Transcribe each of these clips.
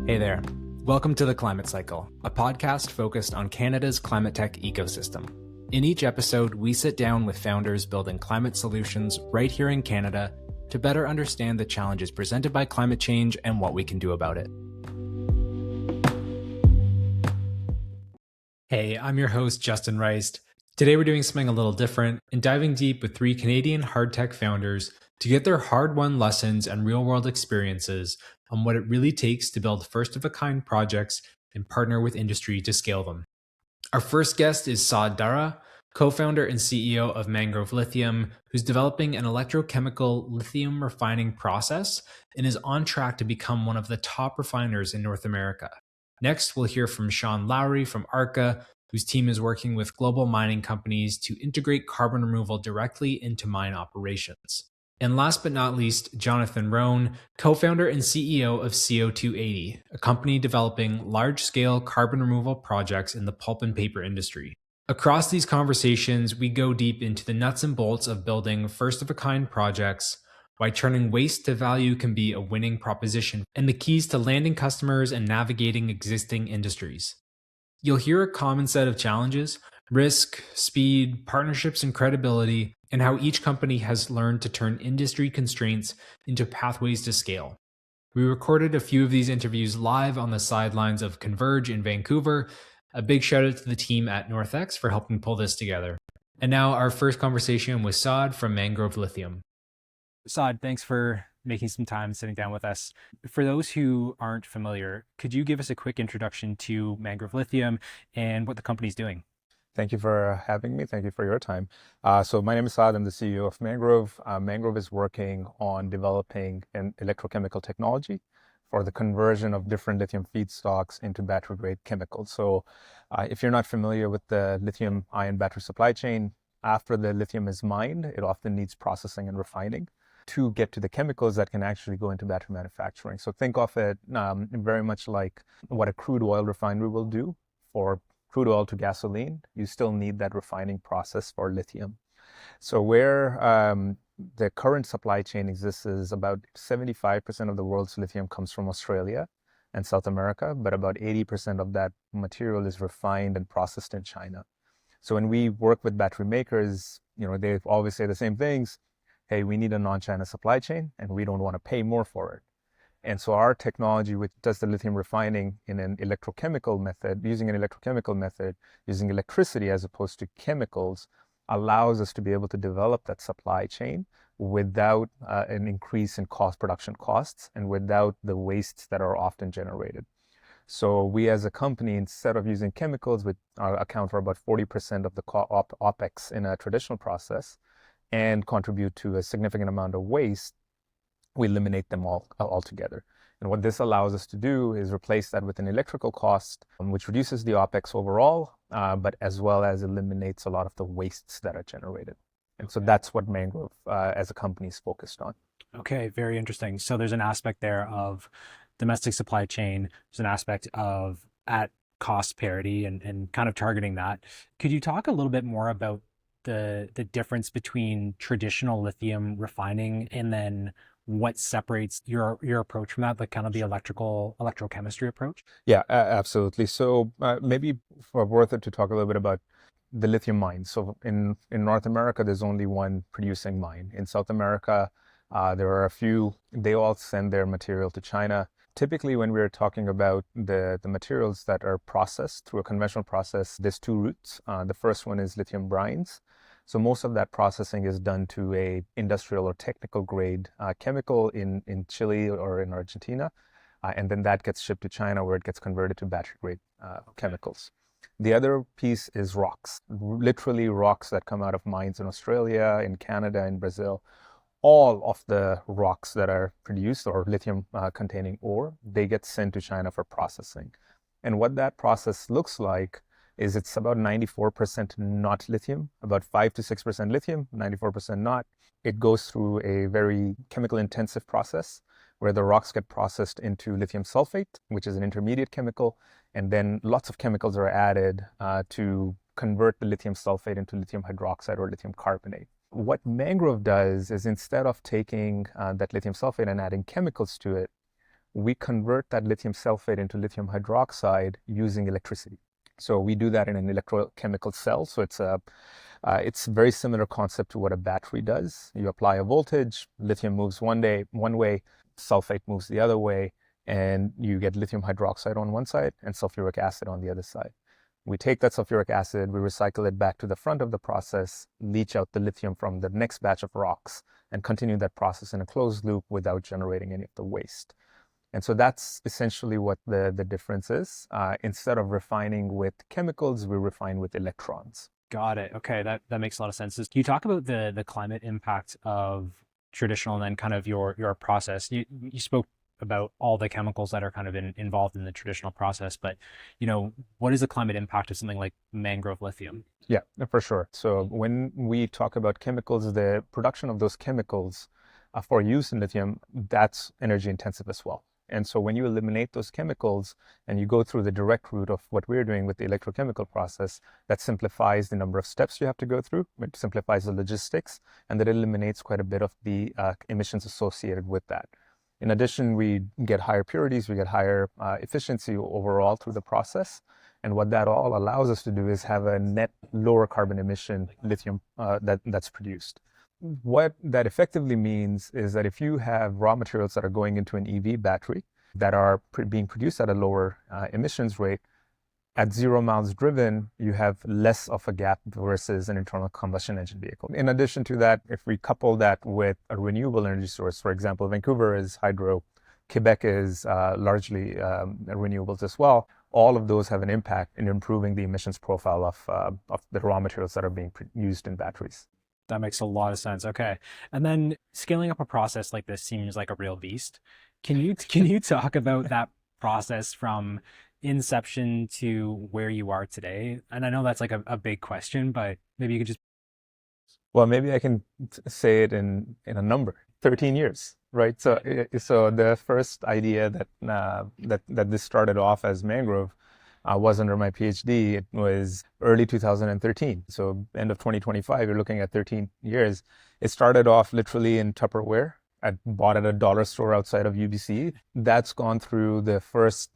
Hey there. Welcome to The Climate Cycle, a podcast focused on Canada's climate tech ecosystem. In each episode, we sit down with founders building climate solutions right here in Canada to better understand the challenges presented by climate change and what we can do about it. Hey, I'm your host, Justin Reist. Today we're doing something a little different and diving deep with three Canadian hard tech founders to get their hard-won lessons and real-world experiences on what it really takes to build first-of-a-kind projects and partner with industry to scale them. Our first guest is Saad Dara, co-founder and CEO of Mangrove Lithium, who's developing an electrochemical lithium refining process and is on track to become one of the top refiners in North America. Next, we'll hear from Lowrie from Arca, whose team is working with global mining companies to integrate carbon removal directly into mine operations. And last but not least, Jonathan Rhone, co-founder and CEO of CO280, a company developing large-scale carbon removal projects in the pulp and paper industry. Across these conversations, we go deep into the nuts and bolts of building first-of-a-kind projects, why turning waste to value can be a winning proposition, and the keys to landing customers and navigating existing industries. You'll hear a common set of challenges: risk, speed, partnerships, and credibility, and how each company has learned to turn industry constraints into pathways to scale. We recorded a few of these interviews live on the sidelines of Converge in Vancouver. A big shout out to the team at NorthX for helping pull this together. And now our first conversation with Saad from Mangrove Lithium. Saad, thanks for making some time sitting down with us. For those who aren't familiar, could you give us a quick introduction to Mangrove Lithium and what the company's doing? Thank you for having me. Thank you for your time. So my name is Saad. I'm the CEO of Mangrove. Mangrove is working on developing an electrochemical technology for the conversion of different lithium feedstocks into battery-grade chemicals. So if you're not familiar with the lithium-ion battery supply chain, after the lithium is mined, it often needs processing and refining to get to the chemicals that can actually go into battery manufacturing. So think of it very much like what a crude oil refinery will do for crude oil to gasoline. You still need that refining process for lithium. So where the current supply chain exists is about 75% of the world's lithium comes from Australia and South America, but about 80% of that material is refined and processed in China. So when we work with battery makers, they always say the same things. Hey, we need a non-China supply chain and we don't want to pay more for it. And so our technology, which does the lithium refining in an electrochemical method, using electricity as opposed to chemicals, allows us to be able to develop that supply chain without an increase in production costs and without the wastes that are often generated. So we as a company, instead of using chemicals, which account for about 40% of the OPEX in a traditional process and contribute to a significant amount of waste, we eliminate them all altogether. And what this allows us to do is replace that with an electrical cost, which reduces the OPEX overall, but as well as eliminates a lot of the wastes that are generated. And so that's what Mangrove as a company is focused on. Okay, very interesting. So there's an aspect there of domestic supply chain. There's an aspect of at cost parity and kind of targeting that. Could you talk a little bit more about the difference between traditional lithium refining and then what separates your approach from that, like kind of the electrochemistry approach? Yeah, absolutely. So maybe worth it to talk a little bit about the lithium mines. So in North America, there's only one producing mine. In South America, there are a few. They all send their material to China. Typically, when we're talking about the materials that are processed through a conventional process, there's two routes. The first one is lithium brines. So most of that processing is done to a industrial or technical grade chemical in Chile or in Argentina. And then that gets shipped to China where it gets converted to battery grade chemicals. The other piece is rocks, literally rocks that come out of mines in Australia, in Canada, in Brazil. All of the rocks that are produced or lithium containing ore, they get sent to China for processing. And what that process looks like is it's about 94% not lithium, about 5 to 6% lithium, 94% not. It goes through a very chemical intensive process where the rocks get processed into lithium sulfate, which is an intermediate chemical, and then lots of chemicals are added to convert the lithium sulfate into lithium hydroxide or lithium carbonate. What Mangrove does is instead of taking that lithium sulfate and adding chemicals to it, we convert that lithium sulfate into lithium hydroxide using electricity. So we do that in an electrochemical cell. So it's very similar concept to what a battery does. You apply a voltage, lithium moves one way, sulfate moves the other way, and you get lithium hydroxide on one side and sulfuric acid on the other side. We take that sulfuric acid, we recycle it back to the front of the process, leach out the lithium from the next batch of rocks, and continue that process in a closed loop without generating any of the waste. And so that's essentially what the difference is. Instead of refining with chemicals, we refine with electrons. Got it. Okay, that makes a lot of sense. Can you talk about the climate impact of traditional and then kind of your process? You spoke about all the chemicals that are kind of involved in the traditional process, but what is the climate impact of something like mangrove lithium? Yeah, for sure. So when we talk about chemicals, the production of those chemicals for use in lithium, that's energy intensive as well. And so when you eliminate those chemicals and you go through the direct route of what we're doing with the electrochemical process, that simplifies the number of steps you have to go through, it simplifies the logistics, and that eliminates quite a bit of the emissions associated with that. In addition, we get higher purities, we get higher efficiency overall through the process. And what that all allows us to do is have a net lower carbon emission lithium that's produced. What that effectively means is that if you have raw materials that are going into an EV battery that are being produced at a lower emissions rate, at 0 miles driven, you have less of a gap versus an internal combustion engine vehicle. In addition to that, if we couple that with a renewable energy source, for example, Vancouver is hydro, Quebec is largely renewables as well, all of those have an impact in improving the emissions profile of the raw materials that are being used in batteries. That makes a lot of sense. Okay. And then scaling up a process like this seems like a real beast. Can you talk about that process from inception to where you are today? And I know that's like a big question, but maybe you could just. Well, maybe I can say it in a number, 13 years, right? So the first idea that this started off as Mangrove was under my PhD. It was early 2013. So end of 2025, you're looking at 13 years. It started off literally in Tupperware. I bought at a dollar store outside of UBC. That's gone through the first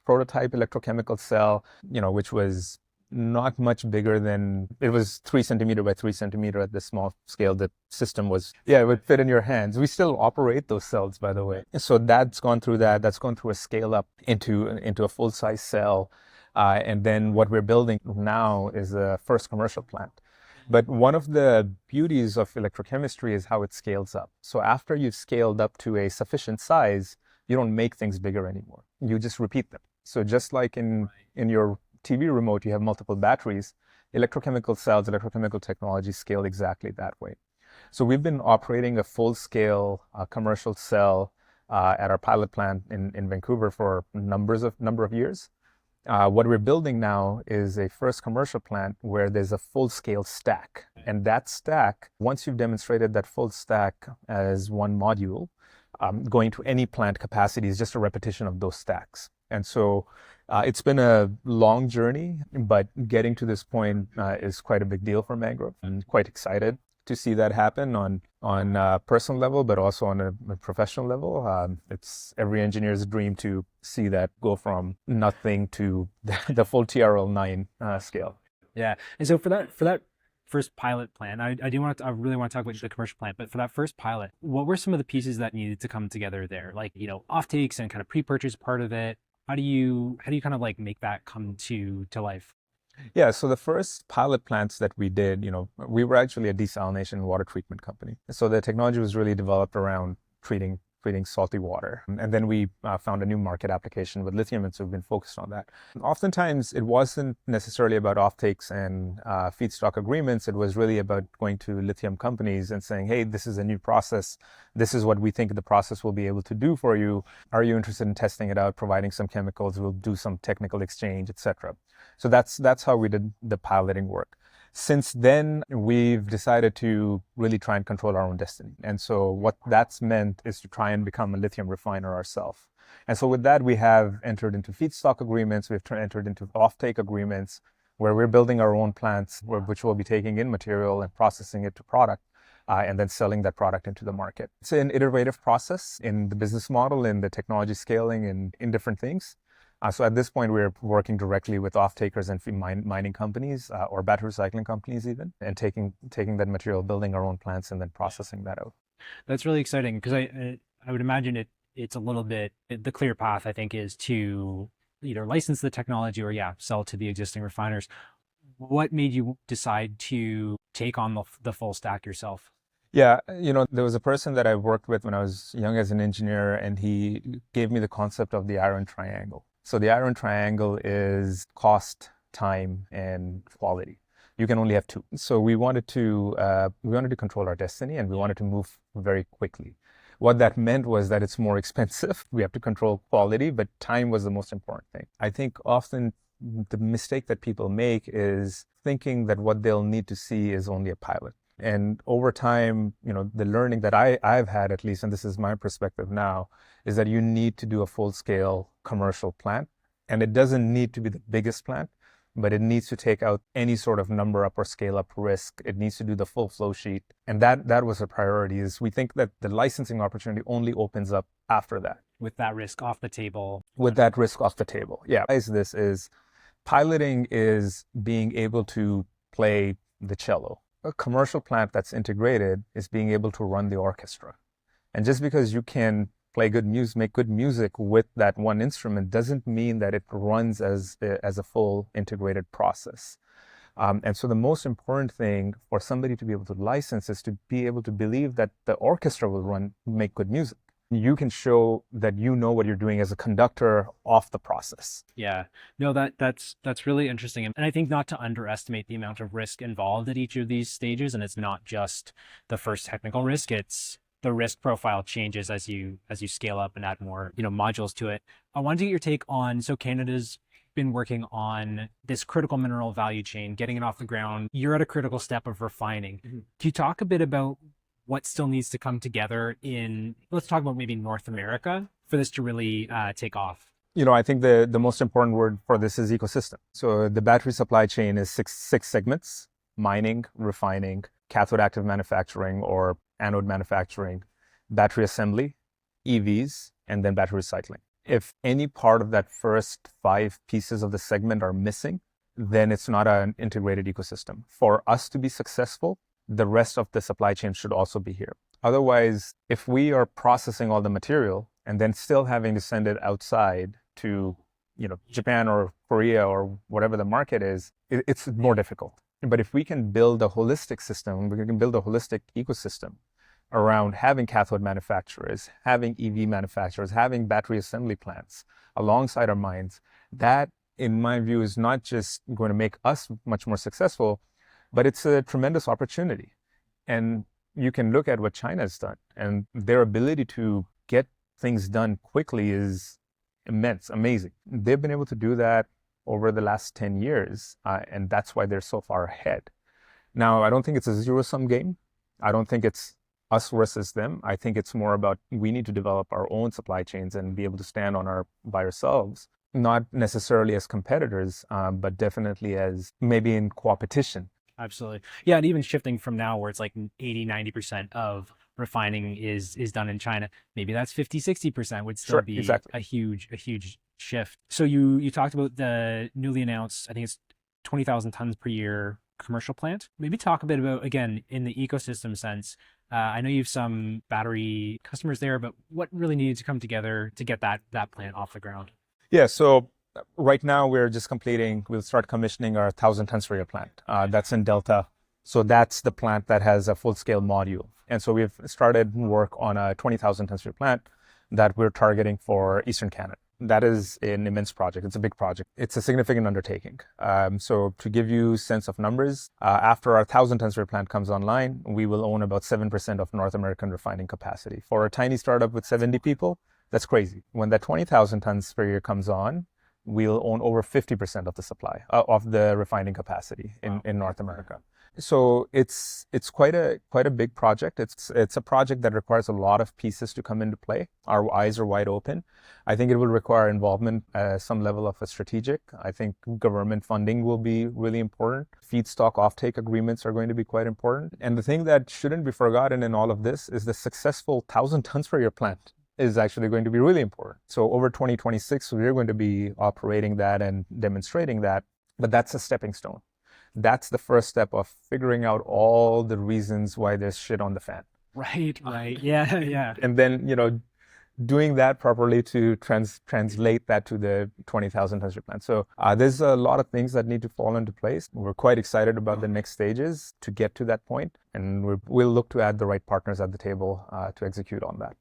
prototype electrochemical cell, which was not much bigger than, it was 3 centimeter by 3 centimeter at the small scale. The system was, it would fit in your hands. We still operate those cells, by the way. So that's gone through that. That's gone through a scale up into a full size cell. And then what we're building now is a first commercial plant. But one of the beauties of electrochemistry is how it scales up. So after you've scaled up to a sufficient size, you don't make things bigger anymore. You just repeat them. So just like in your TV remote, you have multiple batteries, electrochemical cells, electrochemical technology scale exactly that way. So we've been operating a full-scale commercial cell at our pilot plant in Vancouver for number of years. What we're building now is a first commercial plant where there's a full-scale stack. And that stack, once you've demonstrated that full stack as one module, going to any plant capacity is just a repetition of those stacks. And so it's been a long journey, but getting to this point is quite a big deal for Mangrove. I'm quite excited to see that happen on a personal level, but also on a professional level. It's every engineer's dream to see that go from nothing to the full TRL9 scale. Yeah. And so for that first pilot plan, I really want to talk about the commercial plant, but for that first pilot, what were some of the pieces that needed to come together there? Like, offtakes and kind of pre-purchase part of it. How do you kind of like make that come to life? Yeah, so the first pilot plants that we did, we were actually a desalination and water treatment company. So the technology was really developed around treating salty water. And then we found a new market application with lithium, and so we've been focused on that. Oftentimes, it wasn't necessarily about offtakes and feedstock agreements. It was really about going to lithium companies and saying, hey, this is a new process. This is what we think the process will be able to do for you. Are you interested in testing it out, providing some chemicals? We'll do some technical exchange, etc. So that's how we did the piloting work. Since then, we've decided to really try and control our own destiny. And so what that's meant is to try and become a lithium refiner ourselves. And so with that, we have entered into feedstock agreements. We've entered into offtake agreements where we're building our own plants, which will be taking in material and processing it to product. and then selling that product into the market. It's an iterative process in the business model, in the technology scaling, and in different things. So at this point, we're working directly with off-takers and mining companies or battery recycling companies even, and taking that material, building our own plants, and then processing that out. That's really exciting because I would imagine it's a little bit, the clear path, I think, is to either license the technology or sell to the existing refiners. What made you decide to take on the full stack yourself? Yeah, there was a person that I worked with when I was young as an engineer, and he gave me the concept of the iron triangle. So the iron triangle is cost, time, and quality. You can only have two. So we wanted to control our destiny, and we wanted to move very quickly. What that meant was that it's more expensive. We have to control quality, but time was the most important thing. I think often the mistake that people make is thinking that what they'll need to see is only a pilot. And over time, the learning that I've had, at least, and this is my perspective now, is that you need to do a full-scale commercial plant. And it doesn't need to be the biggest plant, but it needs to take out any sort of number up or scale up risk. It needs to do the full flow sheet. And that was a priority. Is we think that the licensing opportunity only opens up after that. With that risk off the table. With that risk off the table. Yeah. This is piloting is being able to play the cello. A commercial plant that's integrated is being able to run the orchestra. And just because you can play good music, make good music with that one instrument doesn't mean that it runs as a full integrated process. And so the most important thing for somebody to be able to license is to be able to believe that the orchestra will make good music. You can show that you know what you're doing as a conductor off the process. Yeah, no, that's really interesting. And I think not to underestimate the amount of risk involved at each of these stages. And it's not just the first technical risk, it's the risk profile changes as you scale up and add more, modules to it. I wanted to get your take on, so Canada's been working on this critical mineral value chain, getting it off the ground. You're at a critical step of refining. Mm-hmm. Can you talk a bit about what still needs to come together let's talk about maybe North America for this to really take off? I think the most important word for this is ecosystem. So the battery supply chain is six segments: mining, refining, cathode active manufacturing or anode manufacturing, battery assembly, EVs, and then battery recycling. If any part of that first 5 pieces of the segment are missing, then it's not an integrated ecosystem. For us to be successful, the rest of the supply chain should also be here. Otherwise, if we are processing all the material and then still having to send it outside to, Japan or Korea or whatever the market is, it's more difficult. But if we can build a holistic system, we can build a holistic ecosystem around having cathode manufacturers, having EV manufacturers, having battery assembly plants alongside our mines, that, in my view, is not just going to make us much more successful, but it's a tremendous opportunity. And you can look at what China has done, and their ability to get things done quickly is immense, amazing. They've been able to do that over the last 10 years, and that's why they're so far ahead. Now, I don't think it's a zero-sum game. I don't think it's us versus them. I think it's more about we need to develop our own supply chains and be able to stand by ourselves, not necessarily as competitors, but definitely as maybe in competition. Absolutely. Yeah, and even shifting from now where it's like 80-90% of refining is done in China, maybe that's 50-60% would still be exactly. a huge shift. So you talked about the newly announced, I think it's 20,000 tons per year commercial plant. Maybe talk a bit about, again, in the ecosystem sense. I know you have some battery customers there, but what really needed to come together to get that plant off the ground? Yeah, so right now we'll start commissioning our 1,000 tons per year plant. That's in Delta. So that's the plant that has a full-scale module. And so we've started work on a 20,000 tons per year plant that we're targeting for Eastern Canada. That is an immense project. It's a big project. It's a significant undertaking. So to give you a sense of numbers, after our 1,000 tons per year plant comes online, we will own about 7% of North American refining capacity. For a tiny startup with 70 people, that's crazy. When that 20,000 tons per year comes on, we'll own over 50% of the supply of the refining capacity in North America. So it's quite a big project. It's a project that requires a lot of pieces to come into play. Our eyes are wide open. I think it will require involvement at some level of a strategic. I think government funding will be really important. Feedstock offtake agreements are going to be quite important. And the thing that shouldn't be forgotten in all of this is the successful 1,000 tons per year plant is actually going to be really important. So over 2026, we're going to be operating that and demonstrating that, but that's a stepping stone. That's the first step of figuring out all the reasons why there's shit on the fan. Right, right. Yeah, yeah. And then, doing that properly to translate that to the 20,000 tons plant. So there's a lot of things that need to fall into place. We're quite excited about the next stages to get to that point, and we'll look to add the right partners at the table to execute on that.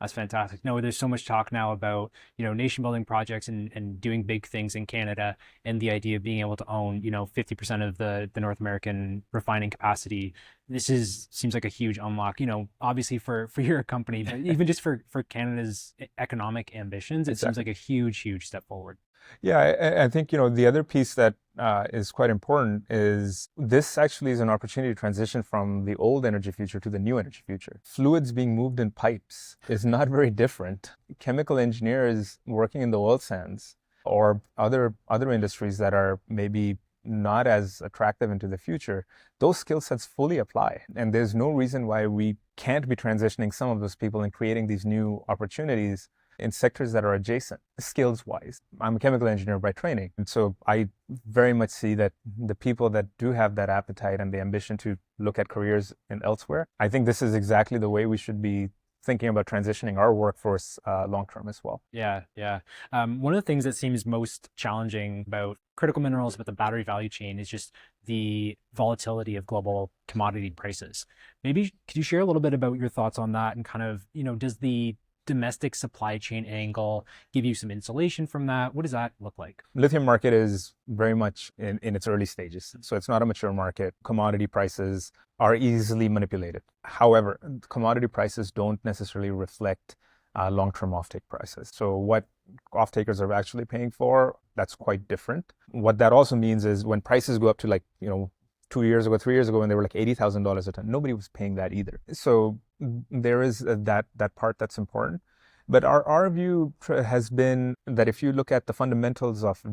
That's fantastic. No, there's so much talk now about, nation building projects and doing big things in Canada, and the idea of being able to own, 50% of the North American refining capacity. Seems like a huge unlock, obviously for your company, but even just for Canada's economic ambitions, it seems like a huge step forward. Yeah, I think, the other piece that is quite important is this actually is an opportunity to transition from the old energy future to the new energy future. Fluids being moved in pipes is not very different. Chemical engineers working in the oil sands or other industries that are maybe not as attractive into the future, those skill sets fully apply. And there's no reason why we can't be transitioning some of those people and creating these new opportunities in sectors that are adjacent, skills-wise. I'm a chemical engineer by training, and so I very much see that the people that do have that appetite and the ambition to look at careers in elsewhere, I think this is exactly the way we should be thinking about transitioning our workforce long-term as well. Yeah, yeah. One of the things that seems most challenging about critical minerals, about the battery value chain, is just the volatility of global commodity prices. Maybe could you share a little bit about your thoughts on that, and kind of, does the domestic supply chain angle give you some insulation from that? What does that look like? Lithium market is very much in its early stages. So it's not a mature market. Commodity prices are easily manipulated. However, commodity prices don't necessarily reflect long-term offtake prices. So what off-takers are actually paying for, that's quite different. What that also means is when prices go up to 3 years ago, when they were like $80,000 a ton, nobody was paying that either. So there is that part that's important. But our view has been that if you look at the fundamentals of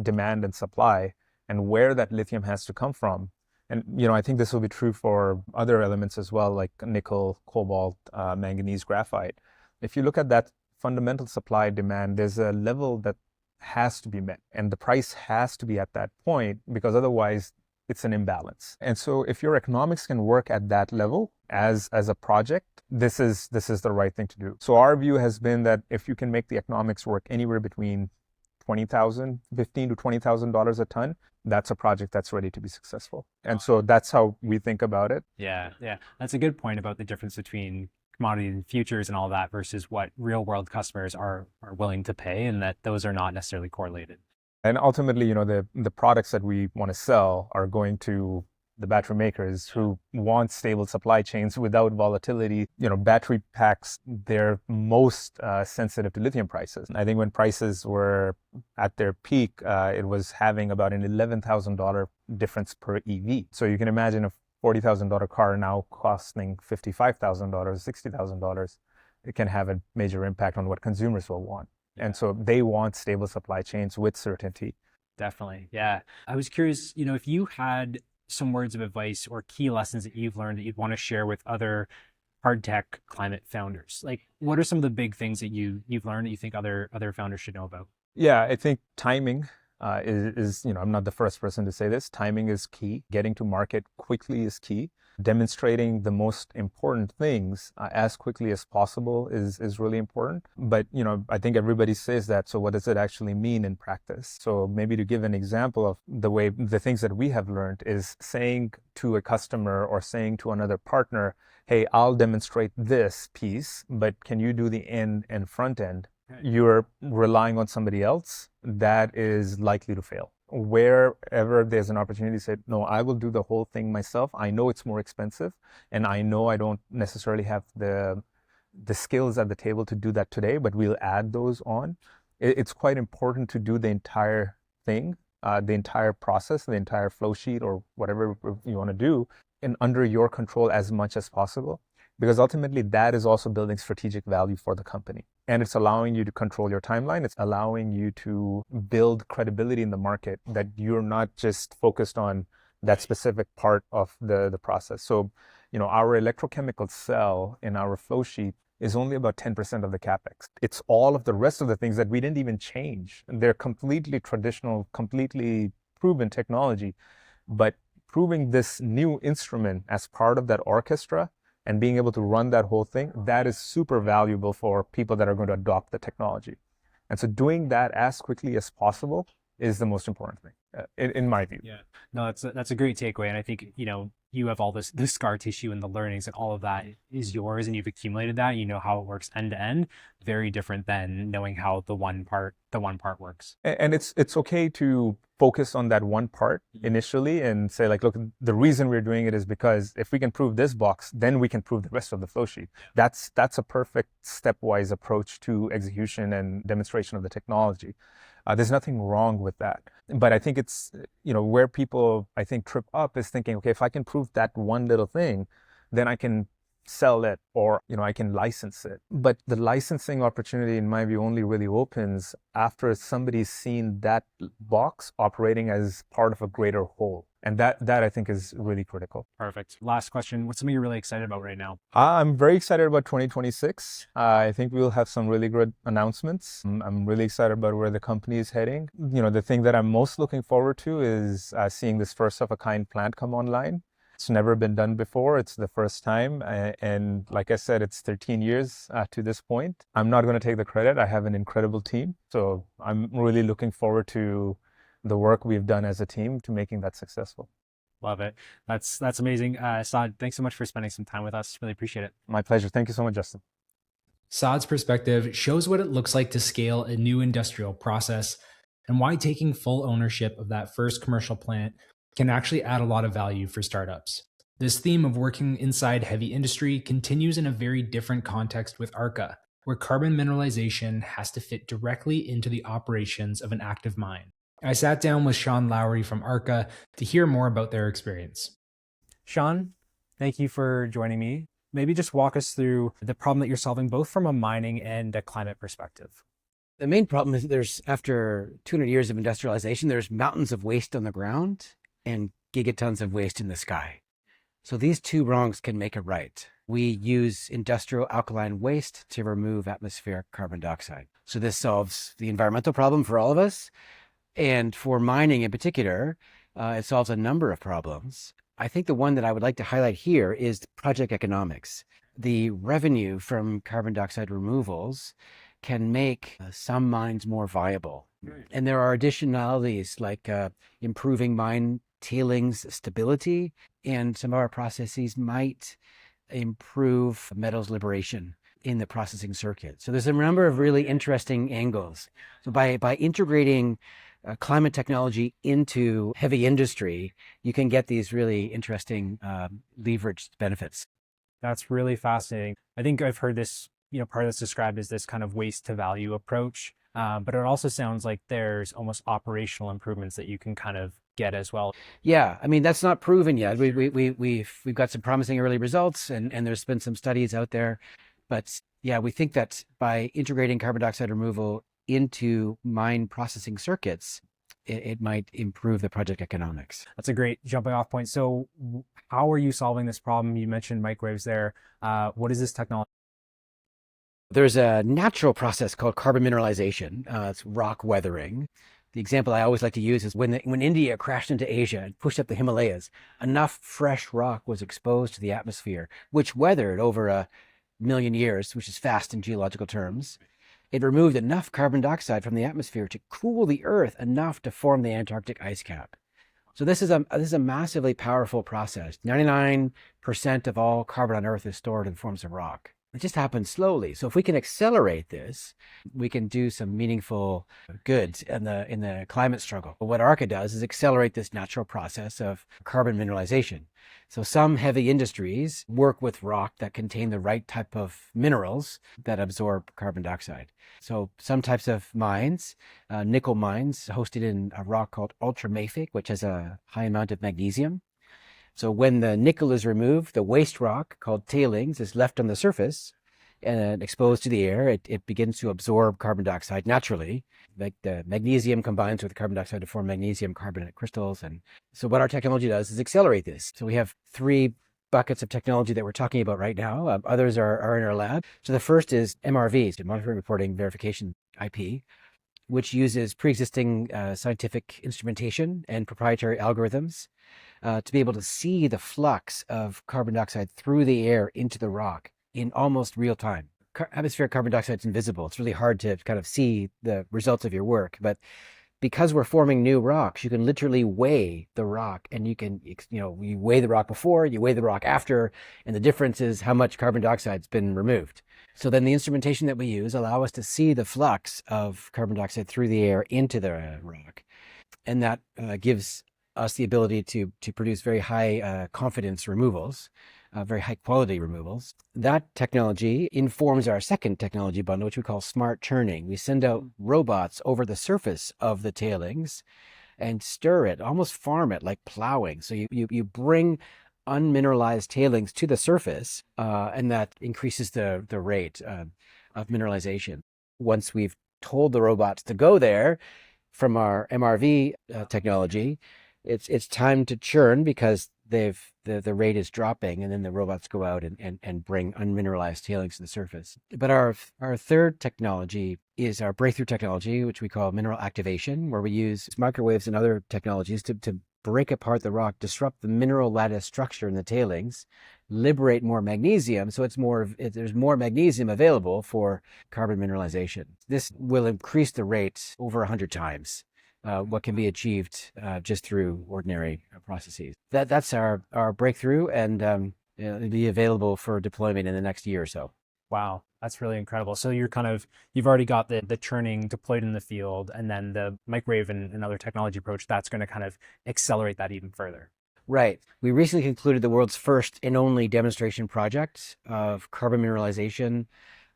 demand and supply and where that lithium has to come from, and I think this will be true for other elements as well, like nickel, cobalt, manganese, graphite. If you look at that fundamental supply demand, there's a level that has to be met, and the price has to be at that point, because otherwise it's an imbalance. And so if your economics can work at that level as a project, this is the right thing to do. So our view has been that if you can make the economics work anywhere between $15,000 to $20,000 a ton, that's a project that's ready to be successful. And so that's how we think about it. Yeah, yeah. That's a good point about the difference between commodity and futures and all that versus what real world customers are willing to pay, and that those are not necessarily correlated. And ultimately, the products that we want to sell are going to the battery makers who want stable supply chains without volatility. Battery packs, they're most sensitive to lithium prices. I think when prices were at their peak, it was having about an $11,000 difference per EV. So you can imagine a $40,000 car now costing $55,000, $60,000. It can have a major impact on what consumers will want. And so they want stable supply chains with certainty. Definitely. Yeah. I was curious, if you had some words of advice or key lessons that you've learned that you'd want to share with other hard tech climate founders, like what are some of the big things that you've learned that you think other founders should know about? Yeah, I think timing is, I'm not the first person to say this. Timing is key. Getting to market quickly is key. Demonstrating the most important things as quickly as possible is really important. But, I think everybody says that. So what does it actually mean in practice? So maybe to give an example of the things that we have learned is saying to a customer or saying to another partner, hey, I'll demonstrate this piece, but can you do the end and front end? You're relying on somebody else, that is likely to fail. Wherever there's an opportunity to say, no, I will do the whole thing myself. I know it's more expensive, and I know I don't necessarily have the skills at the table to do that today, but we'll add those on. It's quite important to do the entire thing the entire process, the entire flow sheet, or whatever you want to do, in under your control as much as possible. Because ultimately, that is also building strategic value for the company. And it's allowing you to control your timeline. It's allowing you to build credibility in the market, that you're not just focused on that specific part of the process. So, our electrochemical cell in our flow sheet is only about 10% of the capex. It's all of the rest of the things that we didn't even change. They're completely traditional, completely proven technology, but proving this new instrument as part of that orchestra and being able to run that whole thing, that is super valuable for people that are going to adopt the technology. And so doing that as quickly as possible is the most important thing, in my view. Yeah, no, that's a great takeaway. And I think, you have all this scar tissue and the learnings, and all of that is yours, and you've accumulated that. You know how it works end to end. Very different than knowing how the one part works. And it's okay to focus on that one part initially and say, like, look, the reason we're doing it is because if we can prove this box, then we can prove the rest of the flow sheet. That's a perfect stepwise approach to execution and demonstration of the technology. There's nothing wrong with that. But I think it's, where people, I think, trip up is thinking, okay, if I can prove that one little thing, then I can sell it, or, I can license it. But the licensing opportunity, in my view, only really opens after somebody's seen that box operating as part of a greater whole. And that I think is really critical. Perfect. Last question. What's something you're really excited about right now? I'm very excited about 2026. I think we'll have some really good announcements. I'm really excited about where the company is heading. The thing that I'm most looking forward to is seeing this first of a kind plant come online. It's never been done before. It's the first time. And like I said, it's 13 years to this point. I'm not going to take the credit. I have an incredible team. So I'm really looking forward to the work we've done as a team to making that successful. Love it. That's amazing. Saad, thanks so much for spending some time with us. Really appreciate it. My pleasure. Thank you so much, Justin. Saad's perspective shows what it looks like to scale a new industrial process and why taking full ownership of that first commercial plant can actually add a lot of value for startups. This theme of working inside heavy industry continues in a very different context with Arca, where carbon mineralization has to fit directly into the operations of an active mine. I sat down with Sean Lowrie from Arca to hear more about their experience. Sean, thank you for joining me. Maybe just walk us through the problem that you're solving, both from a mining and a climate perspective. The main problem is after 200 years of industrialization, there's mountains of waste on the ground and gigatons of waste in the sky. So these two wrongs can make a right. We use industrial alkaline waste to remove atmospheric carbon dioxide. So this solves the environmental problem for all of us. And for mining in particular, it solves a number of problems. I think the one that I would like to highlight here is project economics. The revenue from carbon dioxide removals can make some mines more viable. And there are additionalities like improving mine tailings stability, and some of our processes might improve metals liberation in the processing circuit. So there's a number of really interesting angles. So by integrating climate technology into heavy industry, you can get these really interesting leveraged benefits. That's really fascinating. I think I've heard this, part of this described as this kind of waste to value approach. But it also sounds like there's almost operational improvements that you can kind of get as well. Yeah, I mean, that's not proven yet. We've got some promising early results, and there's been some studies out there. But yeah, we think that by integrating carbon dioxide removal into mine processing circuits, it might improve the project economics. That's a great jumping off point. So how are you solving this problem? You mentioned microwaves there. What is this technology? There's a natural process called carbon mineralization. It's rock weathering. The example I always like to use is when India crashed into Asia and pushed up the Himalayas, enough fresh rock was exposed to the atmosphere, which weathered over 1,000,000 years, which is fast in geological terms. It removed enough carbon dioxide from the atmosphere to cool the Earth enough to form the Antarctic ice cap. So this is a massively powerful process. 99% of all carbon on Earth is stored in forms of rock. It just happens slowly. So if we can accelerate this, we can do some meaningful good in the climate struggle. But what Arca does is accelerate this natural process of carbon mineralization. So some heavy industries work with rock that contain the right type of minerals that absorb carbon dioxide. So some types of mines, nickel mines hosted in a rock called ultramafic, which has a high amount of magnesium. So when the nickel is removed, the waste rock called tailings is left on the surface and exposed to the air. It begins to absorb carbon dioxide naturally. Like the magnesium combines with carbon dioxide to form magnesium carbonate crystals. And so what our technology does is accelerate this. So we have 3 buckets of technology that we're talking about right now. Others are in our lab. So the first is MRVs, monitoring, reporting, verification IP, which uses pre-existing scientific instrumentation and proprietary algorithms to be able to see the flux of carbon dioxide through the air into the rock in almost real time. Atmospheric carbon dioxide is invisible. It's really hard to kind of see the results of your work, but because we're forming new rocks, you can literally weigh the rock, and you weigh the rock before, you weigh the rock after, and the difference is how much carbon dioxide's been removed. So then the instrumentation that we use allow us to see the flux of carbon dioxide through the air into the rock. And that gives us the ability to produce very high confidence removals, very high quality removals. That technology informs our second technology bundle, which we call smart churning. We send out robots over the surface of the tailings and stir it, almost farm it like plowing. So you bring unmineralized tailings to the surface, and that increases the rate of mineralization. Once we've told the robots to go there from our MRV technology, it's time to churn because the rate is dropping, and then the robots go out and bring unmineralized tailings to the surface. But our third technology is our breakthrough technology, which we call mineral activation, where we use microwaves and other technologies to break apart the rock, disrupt the mineral lattice structure in the tailings, liberate more magnesium, so there's more magnesium available for carbon mineralization. This will increase the rate over 100 times. What can be achieved just through ordinary processes. That's our breakthrough, and it'll be available for deployment in the next year or so. Wow, that's really incredible. So you've already got the churning deployed in the field, and then the microwave and another technology approach that's going to kind of accelerate that even further. Right. We recently concluded the world's first and only demonstration project of carbon mineralization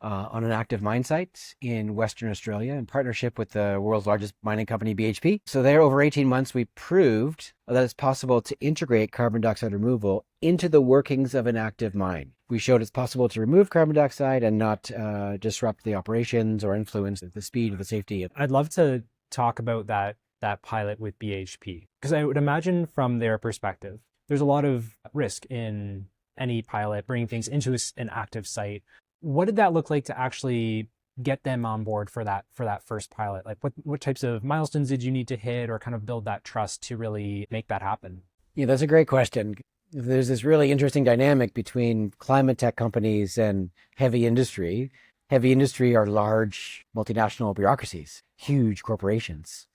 on an active mine site in Western Australia in partnership with the world's largest mining company, BHP. So there, over 18 months, we proved that it's possible to integrate carbon dioxide removal into the workings of an active mine. We showed it's possible to remove carbon dioxide and not disrupt the operations or influence the speed or the safety. I'd love to talk about that pilot with BHP, because I would imagine from their perspective, there's a lot of risk in any pilot bringing things into an active site. What did that look like to actually get them on board for that first pilot? Like what types of milestones did you need to hit or kind of build that trust to really make that happen? Yeah, that's a great question. There's this really interesting dynamic between climate tech companies and heavy industry. Heavy industry are large multinational bureaucracies, huge corporations.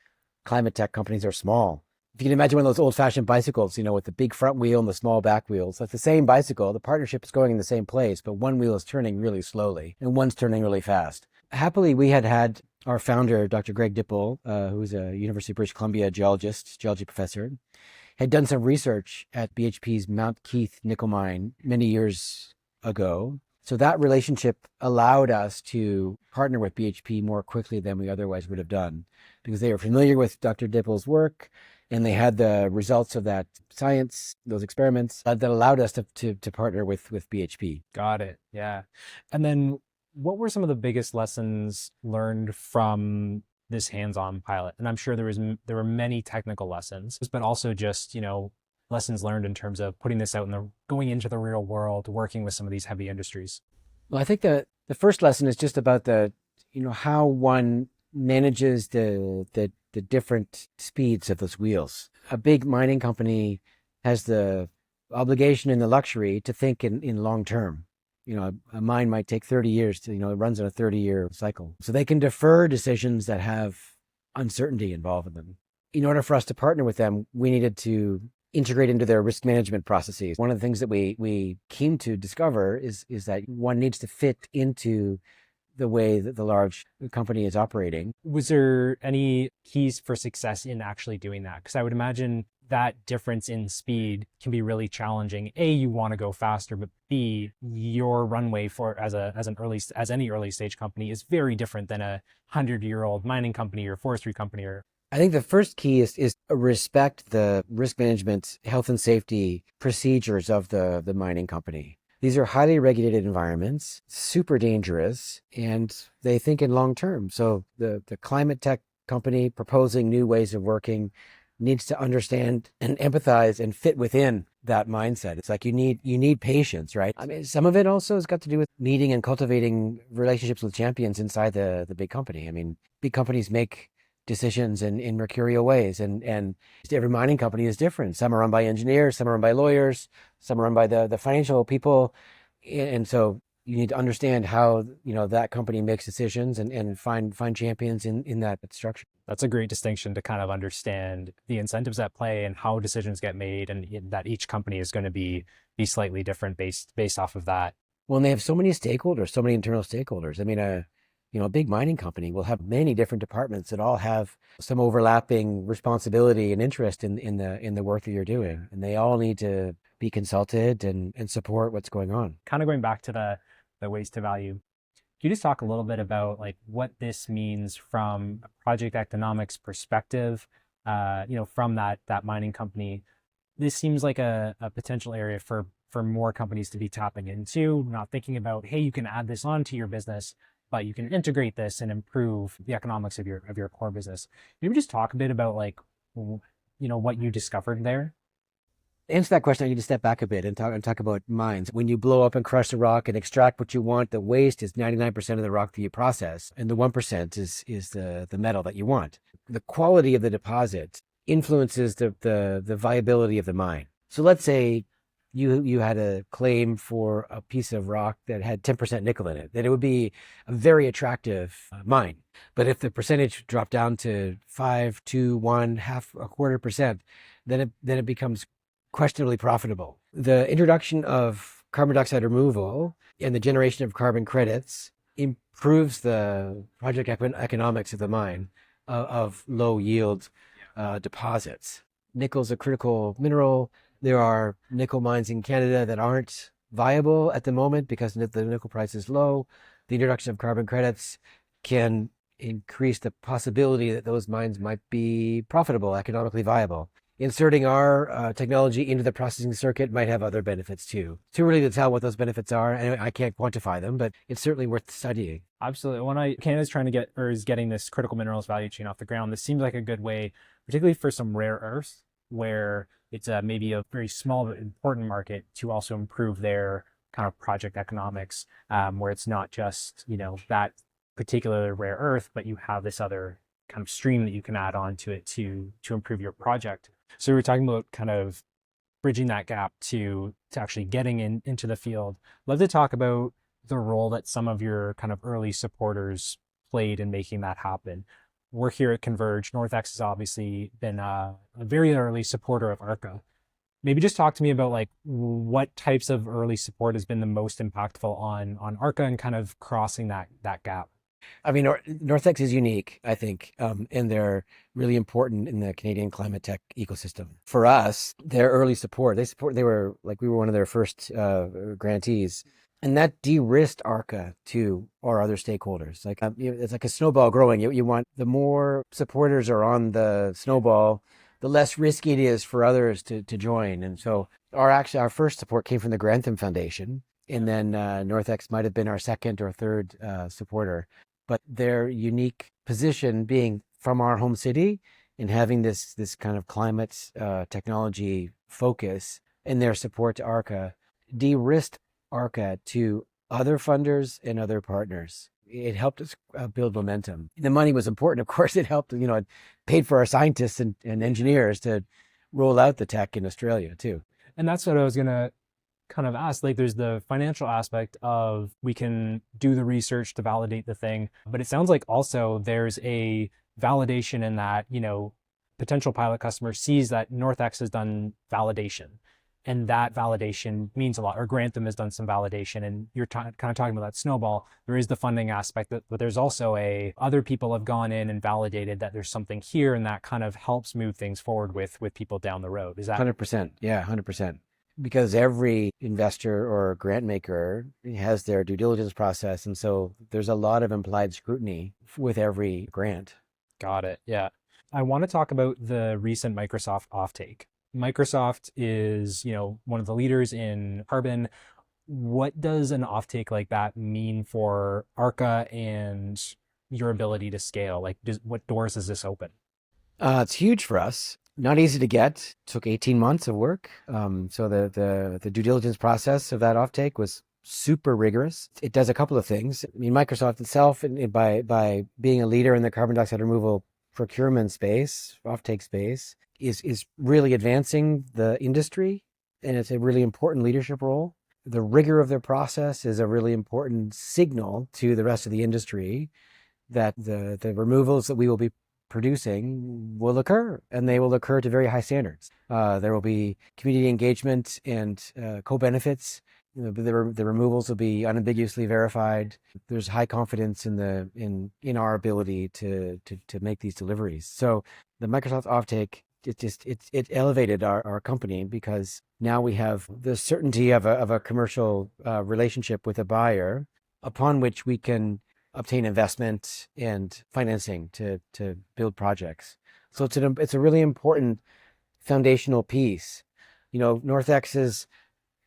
Climate tech companies are small. If you can imagine one of those old-fashioned bicycles, with the big front wheel and the small back wheels, that's the same bicycle. The partnership is going in the same place, but one wheel is turning really slowly and one's turning really fast. Happily, we had our founder, Dr. Greg Dipple, who's a University of British Columbia geology professor, had done some research at BHP's Mount Keith nickel mine many years ago. So that relationship allowed us to partner with BHP more quickly than we otherwise would have done, because they were familiar with Dr. Dipple's work, and they had the results of that science, those experiments, that allowed us to partner with BHP. Got it. Yeah. And then what were some of the biggest lessons learned from this hands-on pilot? And I'm sure there were many technical lessons, but also just, lessons learned in terms of putting this out and going into the real world, working with some of these heavy industries. Well, I think the first lesson is just about how one manages the different speeds of those wheels. A big mining company has the obligation and the luxury to think in long term. A mine might take 30 years to, it runs on a 30-year cycle. So they can defer decisions that have uncertainty involved in them. In order for us to partner with them, we needed to integrate into their risk management processes. One of the things that we came to discover is that one needs to fit into the way that the large company is operating. Was there any keys for success in actually doing that? Because I would imagine that difference in speed can be really challenging. A, you want to go faster, but B, your runway for as any early stage company is very different than a 100-year-old mining company or forestry company. Or I think the first key is respect the risk management, health and safety procedures of the mining company. These are highly regulated environments, super dangerous, and they think in long term. So the climate tech company proposing new ways of working needs to understand and empathize and fit within that mindset. It's like you need patience, right? I mean, some of it also has got to do with meeting and cultivating relationships with champions inside the big company. I mean, big companies make decisions in mercurial ways, and every mining company is different. Some are run by engineers, some are run by lawyers, some are run by the financial people, and so you need to understand how that company makes decisions and find champions in that structure. that's a great distinction to kind of understand the incentives at play and how decisions get made, and that each company is going to be slightly different based off of that. Well, and they have so many stakeholders, so many internal stakeholders. I mean, a big mining company will have many different departments that all have some overlapping responsibility and interest in the work that you're doing, and they all need to be consulted and support what's going on. Kind of going back to the waste to value, can you just talk a little bit about like what this means from a project economics perspective? From that mining company, this seems like a potential area for more companies to be tapping into. Not thinking about, hey, you can add this onto your business, but you can integrate this and improve the economics of your core business. Maybe just talk a bit about like, what you discovered there. To answer that question, I need to step back a bit and talk about mines. When you blow up and crush the rock and extract what you want, the waste is 99% of the rock that you process, and the 1% is the metal that you want. The quality of the deposit influences the viability of the mine. So let's say you had a claim for a piece of rock that had 10% nickel in it, then it would be a very attractive mine. But if the percentage dropped down to 5, 2, 1, half, a quarter%, then it becomes questionably profitable. The introduction of carbon dioxide removal and the generation of carbon credits improves the project economics of the mine of low yield deposits. Nickel is a critical mineral. There are nickel mines in Canada that aren't viable at the moment because the nickel price is low. The introduction of carbon credits can increase the possibility that those mines might be profitable, economically viable. Inserting our technology into the processing circuit might have other benefits too. Too early to tell what those benefits are, and I can't quantify them, but it's certainly worth studying. Absolutely. When Canada's trying to is getting this critical minerals value chain off the ground, this seems like a good way, particularly for some rare earths, where it's maybe a very small but important market, to also improve their kind of project economics, where it's not just that particular rare earth, but you have this other kind of stream that you can add on to it to improve your project. So we were talking about kind of bridging that gap to actually getting into the field. Love to talk about the role that some of your kind of early supporters played in making that happen. We're here at Converge. NorthX has obviously been a very early supporter of Arca. Maybe just talk to me about like what types of early support has been the most impactful on Arca and kind of crossing that gap. I mean, NorthX is unique, I think, and they're really important in the Canadian climate tech ecosystem. For us, their early support, we were one of their first grantees, and that de-risked Arca to our other stakeholders. Like it's like a snowball growing. You want the more supporters are on the snowball, the less risky it is for others to join. And so our first support came from the Grantham Foundation, and then NorthX might have been our second or third supporter. But their unique position being from our home city and having this kind of climate technology focus in their support to Arca de-risked Arca to other funders and other partners. It helped us build momentum. The money was important, of course. It helped, it paid for our scientists and engineers to roll out the tech in Australia too. And that's what I was going to kind of ask. Like, there's the financial aspect of we can do the research to validate the thing, but it sounds like also there's a validation in that, potential pilot customer sees that NorthX has done validation, and that validation means a lot, or Grantham has done some validation, and you're kind of talking about that snowball. There is the funding aspect, but there's also other people have gone in and validated that there's something here, and that kind of helps move things forward with people down the road. Is that 100%? Yeah, 100%. Because every investor or grant maker has their due diligence process, and so there's a lot of implied scrutiny with every grant. Got it? Yeah. I want to talk about the recent Microsoft offtake. Microsoft is, one of the leaders in carbon. What does an offtake like that mean for Arca and your ability to scale? Like, what doors does this open? It's huge for us. Not easy to get. Took 18 months of work. So the due diligence process of that offtake was super rigorous. It does a couple of things. I mean, Microsoft itself, by being a leader in the carbon dioxide removal procurement space, offtake space, is really advancing the industry, and it's a really important leadership role. The rigor of their process is a really important signal to the rest of the industry that the removals that we will be producing will occur, and they will occur to very high standards. There will be community engagement and co-benefits. The removals will be unambiguously verified. There's high confidence in our ability to make these deliveries. So the Microsoft offtake, it elevated our company, because now we have the certainty of a commercial relationship with a buyer, upon which we can obtain investment and financing to build projects. So it's a really important foundational piece. NorthX's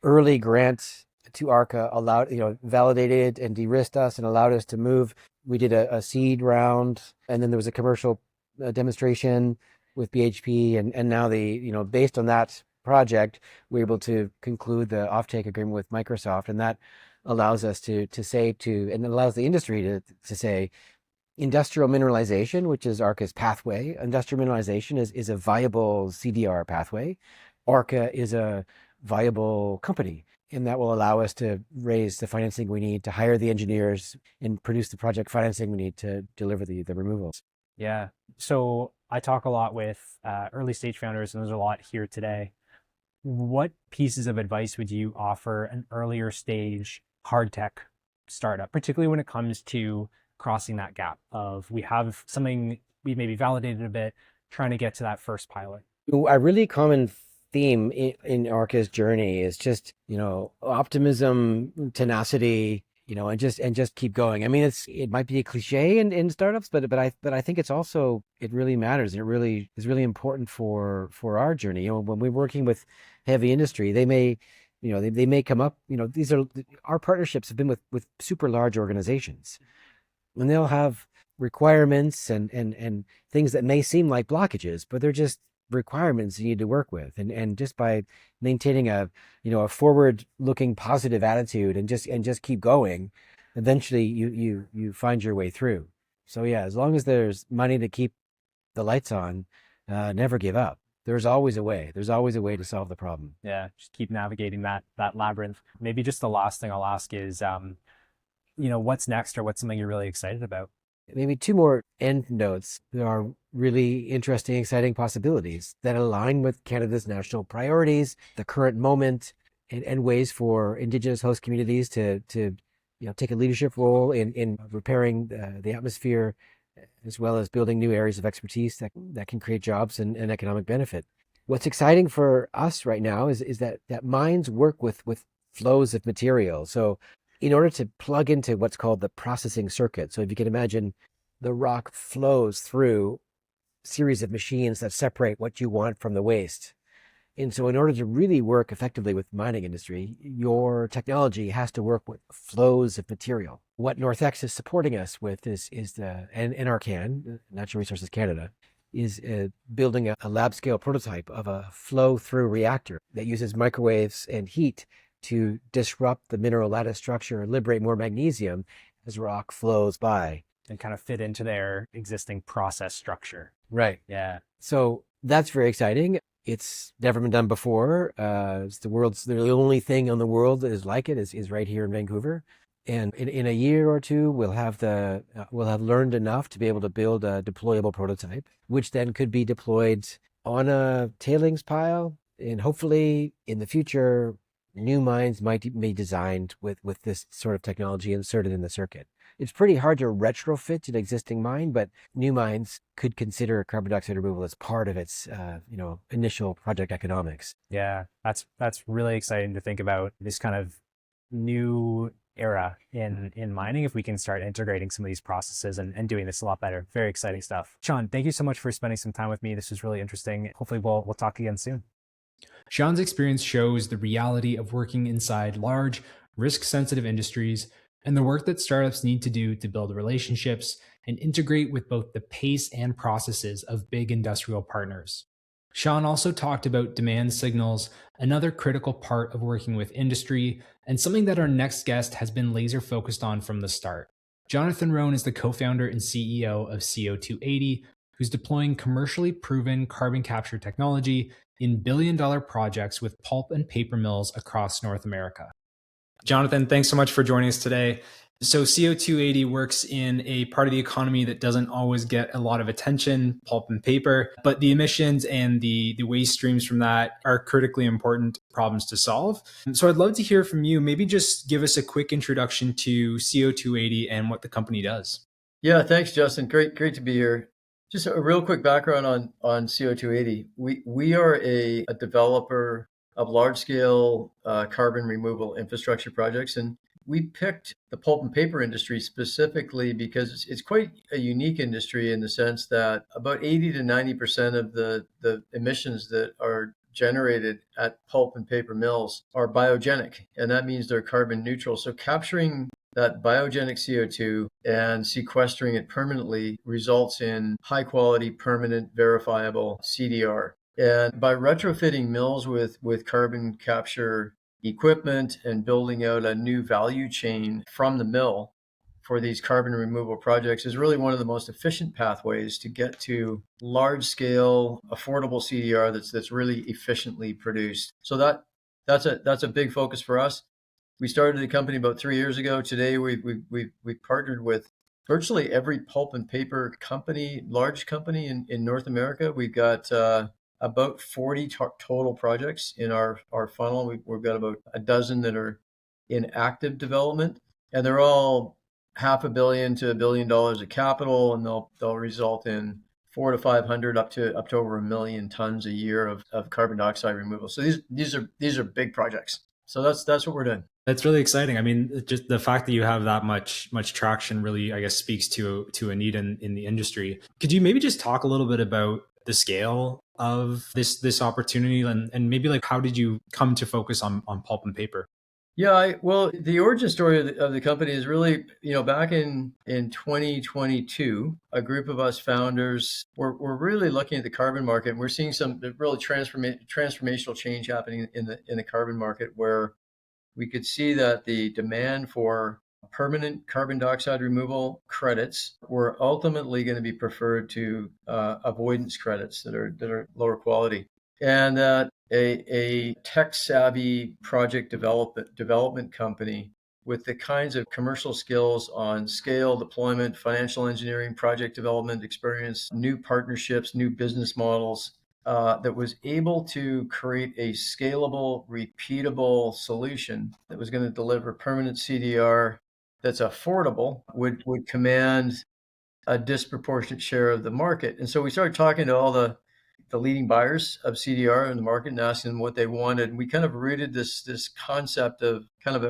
early grant to Arca validated and de-risked us and allowed us to move. We did a seed round, and then there was a commercial demonstration with BHP, and now based on that project, we're able to conclude the offtake agreement with Microsoft, and that allows us to say and it allows the industry to say industrial mineralization, which is Arca's pathway. Industrial mineralization is a viable CDR pathway. Arca is a viable company, and that will allow us to raise the financing we need to hire the engineers and produce the project financing we need to deliver the removals. Yeah. So I talk a lot with early stage founders, and there's a lot here today. What pieces of advice would you offer an earlier stage hard tech startup, particularly when it comes to crossing that gap of we have something we maybe validated a bit, trying to get to that first pilot? A really common theme in Arca's journey is just, optimism, tenacity, and just keep going. I mean, it might be a cliche in startups, but I think it really matters. It really is really important for our journey. When we're working with heavy industry, they may come up, our partnerships have been with super large organizations, and they'll have requirements and things that may seem like blockages, but they're just requirements you need to work with. And just by maintaining a forward looking positive attitude and just keep going, eventually you find your way through. So yeah, as long as there's money to keep the lights on, never give up. There's always a way. There's always a way to solve the problem. Yeah, just keep navigating that labyrinth. Maybe just the last thing I'll ask is, what's next, or what's something you're really excited about? Maybe two more end notes. There are really interesting, exciting possibilities that align with Canada's national priorities, the current moment, and ways for Indigenous host communities to take a leadership role in repairing the atmosphere, as well as building new areas of expertise that can create jobs and economic benefit. What's exciting for us right now is that mines work with flows of material. So in order to plug into what's called the processing circuit, so if you can imagine, the rock flows through a series of machines that separate what you want from the waste. And so in order to really work effectively with the mining industry, your technology has to work with flows of material. What NorthX is supporting us with is and NRCan, Natural Resources Canada, is building a lab scale prototype of a flow through reactor that uses microwaves and heat to disrupt the mineral lattice structure and liberate more magnesium as rock flows by. And kind of fit into their existing process structure. Right. Yeah. So that's very exciting. It's never been done before. It's the only thing on the world that is like it is right here in Vancouver. And in a year or two, we'll have learned enough to be able to build a deployable prototype, which then could be deployed on a tailings pile. And hopefully in the future, new mines might be designed with this sort of technology inserted in the circuit. It's pretty hard to retrofit an existing mine, but new mines could consider carbon dioxide removal as part of its initial project economics. Yeah, that's really exciting to think about, this kind of new era in mining, if we can start integrating some of these processes and doing this a lot better. Very exciting stuff. Sean, thank you so much for spending some time with me. This was really interesting. Hopefully we'll talk again soon. Sean's experience shows the reality of working inside large, risk-sensitive industries and the work that startups need to do to build relationships and integrate with both the pace and processes of big industrial partners. Sean also talked about demand signals, another critical part of working with industry, and something that our next guest has been laser focused on from the start. Jonathan Rhone is the co-founder and CEO of CO280, who's deploying commercially proven carbon capture technology in billion-dollar projects with pulp and paper mills across North America. Jonathan, thanks so much for joining us today. So CO280 works in a part of the economy that doesn't always get a lot of attention, pulp and paper, but the emissions and the waste streams from that are critically important problems to solve. And so I'd love to hear from you. Maybe just give us a quick introduction to CO280 and what the company does. Yeah, thanks, Justin. Great to be here. Just a real quick background on CO280. We are a developer of large-scale carbon removal infrastructure projects, and we picked the pulp and paper industry specifically because it's quite a unique industry in the sense that about 80 to 90% of the emissions that are generated at pulp and paper mills are biogenic, and that means they're carbon neutral. So capturing that biogenic CO2 and sequestering it permanently results in high quality, permanent, verifiable CDR. And by retrofitting mills with carbon capture equipment and building out a new value chain from the mill for these carbon removal projects is really one of the most efficient pathways to get to large scale, affordable CDR that's really efficiently produced. So that's a big focus for us. We started the company about 3 years ago. Today, we've partnered with virtually every pulp and paper company, large company in North America. We've got about 40 total projects in our funnel. We've got about a dozen that are in active development, and they're all $500 million to $1 billion of capital, and they'll result in 400 to 500 up to over 1 million tons a year of carbon dioxide removal. So these are big projects. So that's what we're doing. That's really exciting. I mean, just the fact that you have that much traction really, I guess, speaks to a need in the industry. Could you maybe just talk a little bit about the scale of this opportunity and maybe like how did you come to focus on pulp and paper? Yeah, well, the origin story of the company is really, back in 2022, a group of us founders were really looking at the carbon market, and we're seeing some really transformational change happening in the carbon market, where we could see that the demand for permanent carbon dioxide removal credits were ultimately going to be preferred to avoidance credits that are lower quality, and that a tech-savvy project development company with the kinds of commercial skills on scale, deployment, financial engineering, project development experience, new partnerships, new business models, that was able to create a scalable, repeatable solution that was going to deliver permanent CDR that's affordable would command a disproportionate share of the market. And so we started talking to all the leading buyers of CDR in the market and asking them what they wanted. And we kind of rooted this concept of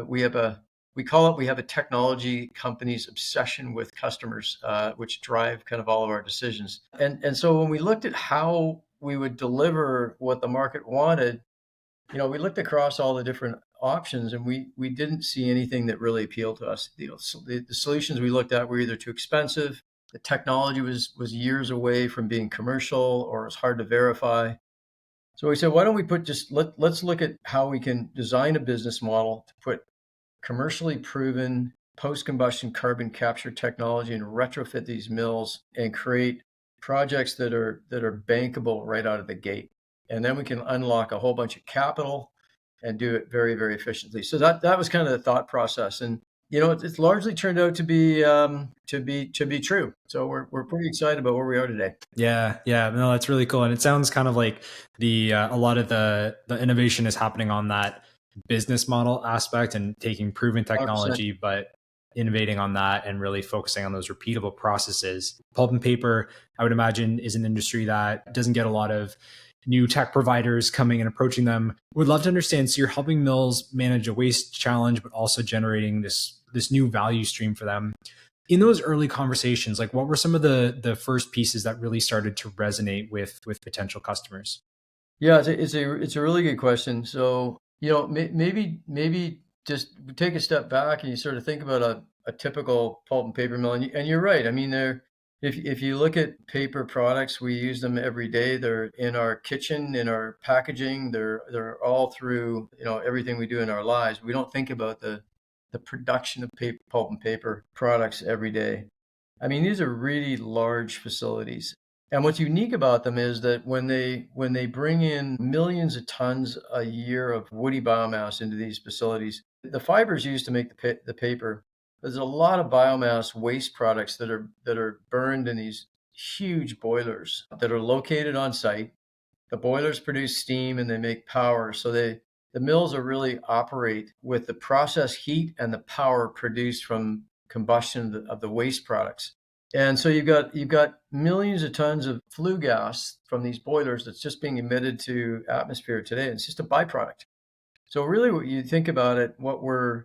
we have a technology company's obsession with customers, which drive kind of all of our decisions. And so when we looked at how we would deliver what the market wanted, we looked across all the different options, and we didn't see anything that really appealed to us. The solutions we looked at were either too expensive, the technology was years away from being commercial, or it was hard to verify. So we said, why don't we let's look at how we can design a business model to put commercially proven post-combustion carbon capture technology and retrofit these mills and create projects that are bankable right out of the gate. And then we can unlock a whole bunch of capital and do it very, very efficiently. So that was kind of the thought process. And It's largely turned out to be true. So we're pretty excited about where we are today. Yeah, yeah, no, that's really cool, and it sounds kind of like the a lot of the innovation is happening on that business model aspect and taking proven 100%. technology, but innovating on that and really focusing on those repeatable processes. Pulp and paper, I would imagine, is an industry that doesn't get a lot of new tech providers coming and approaching them. Would love to understand. So you're helping mills manage a waste challenge, but also generating this new value stream for them. In those early conversations, like what were some of the first pieces that really started to resonate with potential customers? Yeah, it's a really good question. So, maybe just take a step back and you sort of think about a typical pulp and paper mill. And you're right. I mean, if you look at paper products, we use them every day. They're in our kitchen, in our packaging. They're all through, everything we do in our lives. We don't think about the production of pulp and paper products every day. I mean, these are really large facilities. And what's unique about them is that when they bring in millions of tons a year of woody biomass into these facilities, the fibers used to make the paper, there's a lot of biomass waste products that are burned in these huge boilers that are located on site. The boilers produce steam and they make power. So the mills are really operate with the process heat and the power produced from combustion of the waste products. And so you've got millions of tons of flue gas from these boilers that's just being emitted to atmosphere today. It's just a byproduct. So really, what you think about it, when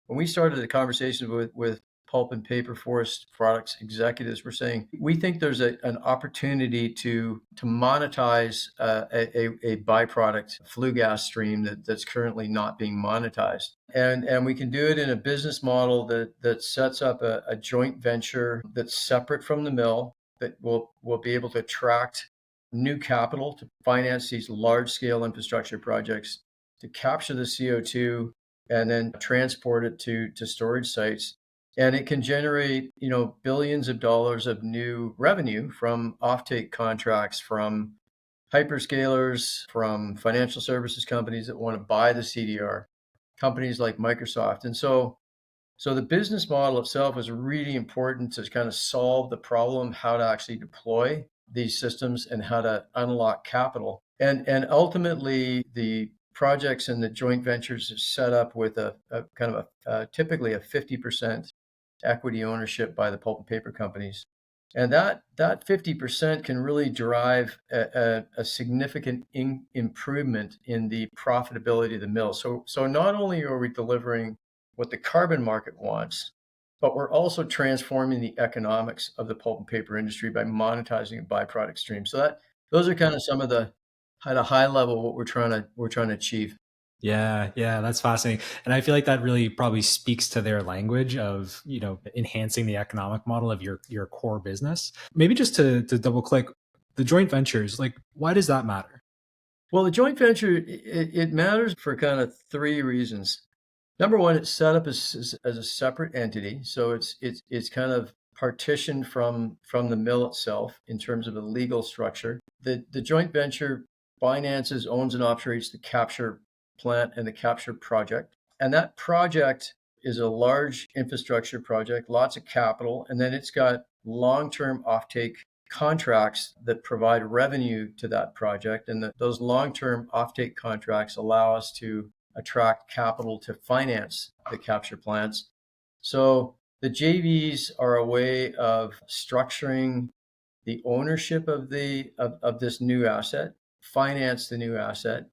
we started the conversation with pulp and paper forest products executives, we're saying we think there's an opportunity to monetize a byproduct flue gas stream that's currently not being monetized. And we can do it in a business model that sets up a joint venture that's separate from the mill, that will be able to attract new capital to finance these large scale infrastructure projects, to capture the CO2 and then transport it to storage sites. And it can generate, billions of dollars of new revenue from offtake contracts from hyperscalers, from financial services companies that want to buy the CDR, companies like Microsoft. And so the business model itself is really important to kind of solve the problem, how to actually deploy these systems and how to unlock capital. And ultimately, the projects and the joint ventures are set up with a kind of typically a 50% equity ownership by the pulp and paper companies. And that 50% can really drive a significant improvement in the profitability of the mill. So not only are we delivering what the carbon market wants, but we're also transforming the economics of the pulp and paper industry by monetizing a byproduct stream. So those are kind of some of the, at a high level, what we're trying to achieve. Yeah, yeah, that's fascinating. And I feel like that really probably speaks to their language of, enhancing the economic model of your core business. Maybe just to double click, the joint ventures, like why does that matter? Well, the joint venture, it matters for kind of three reasons. Number one, it's set up as a separate entity, so it's kind of partitioned from the mill itself in terms of the legal structure. The joint venture finances, owns, and operates the capture plant and the capture project, and that project is a large infrastructure project, lots of capital, and then it's got long-term offtake contracts that provide revenue to that project, and those long-term offtake contracts allow us to attract capital to finance the capture plants. So the JVs are a way of structuring the ownership of this new asset, finance the new asset,